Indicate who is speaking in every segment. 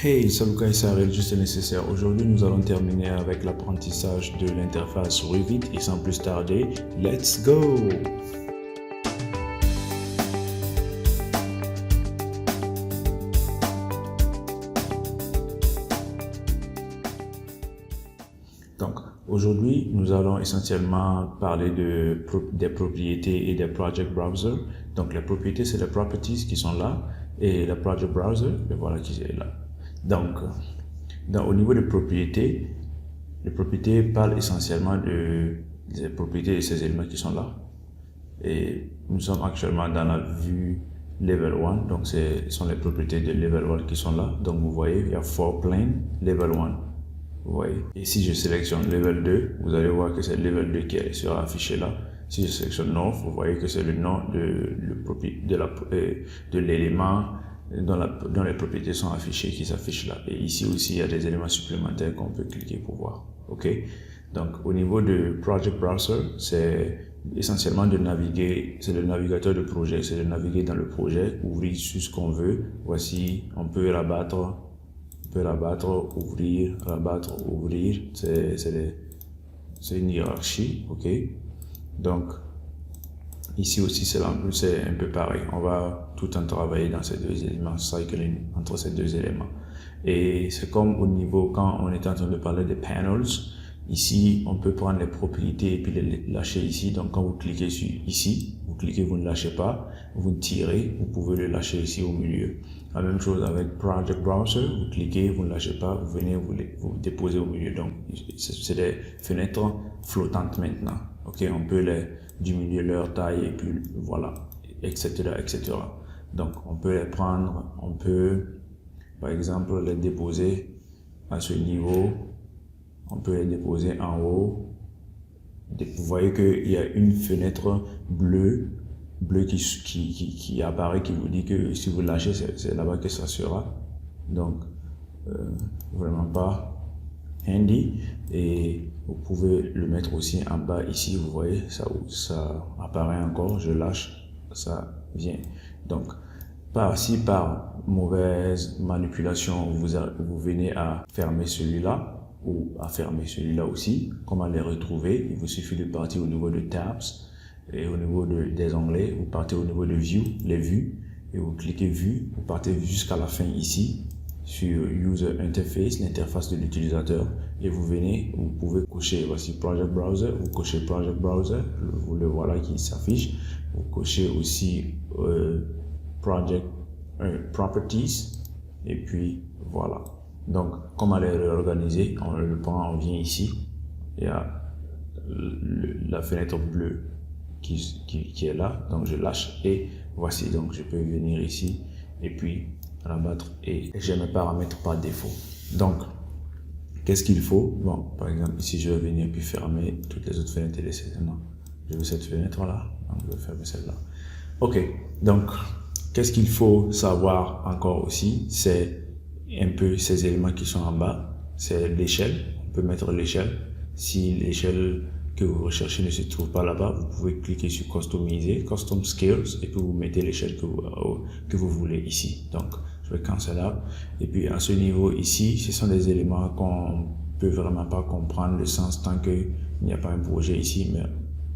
Speaker 1: Hey, salut Kaïsar, juste le nécessaire. Aujourd'hui, nous allons terminer avec l'apprentissage de l'interface Revit et sans plus tarder, let's go! Donc, aujourd'hui, nous allons essentiellement parler des propriétés et des project browser. Donc, les propriétés, c'est les properties qui sont là et le project browser, voilà qui est là. Donc, au niveau des propriétés, les propriétés parlent essentiellement des propriétés de ces éléments qui sont là. Et nous sommes actuellement dans la vue Level 1, donc ce sont les propriétés de Level 1 qui sont là. Donc vous voyez, il y a For Plane, Level 1. Vous voyez. Et si je sélectionne Level 2, vous allez voir que c'est Level 2 qui sera affiché là. Si je sélectionne North, vous voyez que c'est le nom de l'élément dont les propriétés sont affichées qui s'affichent là. Et ici aussi, il y a des éléments supplémentaires qu'on peut cliquer pour voir. OK? Donc, au niveau de Project Browser, c'est essentiellement de naviguer, c'est le navigateur de projet, c'est de naviguer dans le projet, ouvrir sur ce qu'on veut. Voici, on peut rabattre, ouvrir, rabattre, ouvrir. C'est une hiérarchie. OK? Donc, ici aussi, c'est un peu pareil. On va tout le temps travailler dans ces deux éléments, cycling entre ces deux éléments. Et c'est comme au niveau, quand on était en train de parler des panels, ici, on peut prendre les propriétés et puis les lâcher ici. Donc, quand vous cliquez sur ici, vous cliquez, vous ne lâchez pas, vous tirez, vous pouvez le lâcher ici au milieu. La même chose avec Project Browser, vous cliquez, vous ne lâchez pas, vous venez, vous déposez au milieu. Donc, c'est des fenêtres flottantes maintenant. OK, on peut diminuer leur taille et puis voilà, etc., etc. Donc, on peut les prendre, on peut, par exemple, les déposer à ce niveau. On peut les déposer en haut. Vous voyez qu'il y a une fenêtre bleue qui apparaît, qui vous dit que si vous lâchez, c'est là-bas que ça sera. Donc, vraiment pas handy. Et vous pouvez le mettre aussi en bas ici, vous voyez, ça apparaît encore, je lâche, ça vient. Donc, si par mauvaise manipulation, vous venez à fermer celui-là, ou à fermer celui-là aussi, comment les retrouver? Il vous suffit de partir au niveau de Tabs, et au niveau des onglets, vous partez au niveau de View, les vues, et vous cliquez Vue, vous partez jusqu'à la fin ici, sur User Interface, l'interface de l'utilisateur, et vous venez, vous pouvez cocher, voici Project Browser, vous cochez Project Browser, vous le voilà qui s'affiche, vous cochez aussi Project Properties, et puis voilà. Donc, comment les réorganiser? On le prend, on vient ici, il y a la fenêtre bleue qui est là, donc je lâche, et voici, donc je peux venir ici, et puis rabattre, et j'ai mes paramètres par défaut. Donc, qu'est-ce qu'il faut? Bon, par exemple, ici, je vais venir puis fermer toutes les autres fenêtres et laisser. Non, je veux cette fenêtre-là, donc je vais fermer celle-là. OK, donc, qu'est-ce qu'il faut savoir encore aussi? C'est un peu ces éléments qui sont en bas. C'est l'échelle, on peut mettre l'échelle. Si l'échelle que vous recherchez ne se trouve pas là-bas, vous pouvez cliquer sur customiser, custom skills, et puis vous mettez l'échelle que vous voulez ici. Donc, je vais canceller. Et puis, à ce niveau ici, ce sont des éléments qu'on peut vraiment pas comprendre le sens tant qu'il n'y a pas un projet ici, mais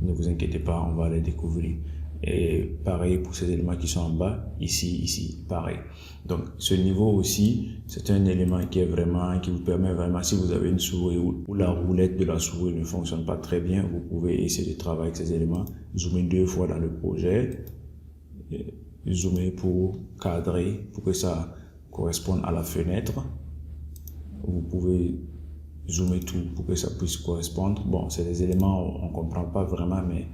Speaker 1: ne vous inquiétez pas, on va les découvrir. Et pareil pour ces éléments qui sont en bas, ici, pareil. Donc, ce niveau aussi, c'est un élément qui vous permet vraiment, si vous avez une souris ou la roulette de la souris ne fonctionne pas très bien, vous pouvez essayer de travailler avec ces éléments, zoomer 2 fois dans le projet, zoomer pour cadrer, pour que ça corresponde à la fenêtre. Vous pouvez zoomer tout pour que ça puisse correspondre. Bon, c'est des éléments, on ne comprend pas vraiment, mais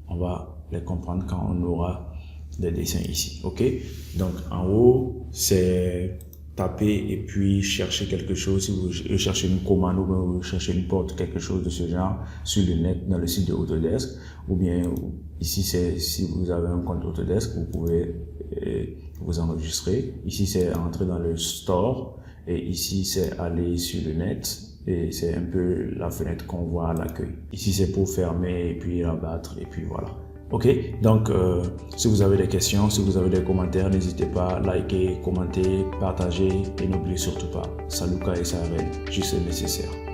Speaker 1: on va les comprendre quand on aura des dessins ici. OK? Donc, en haut, c'est taper et puis chercher quelque chose. Si vous cherchez une commande ou bien vous cherchez une porte, quelque chose de ce genre sur le net, dans le site de Autodesk. Ou bien, ici, c'est si vous avez un compte Autodesk, vous pouvez vous enregistrer. Ici, c'est entrer dans le store. Et ici, c'est aller sur le net. Et c'est un peu la fenêtre qu'on voit à l'accueil. Ici, c'est pour fermer et puis rabattre et puis voilà. Ok, donc si vous avez des questions, si vous avez des commentaires, n'hésitez pas à liker, commenter, partager et n'oubliez surtout pas, Saluka et Savel, juste le nécessaire.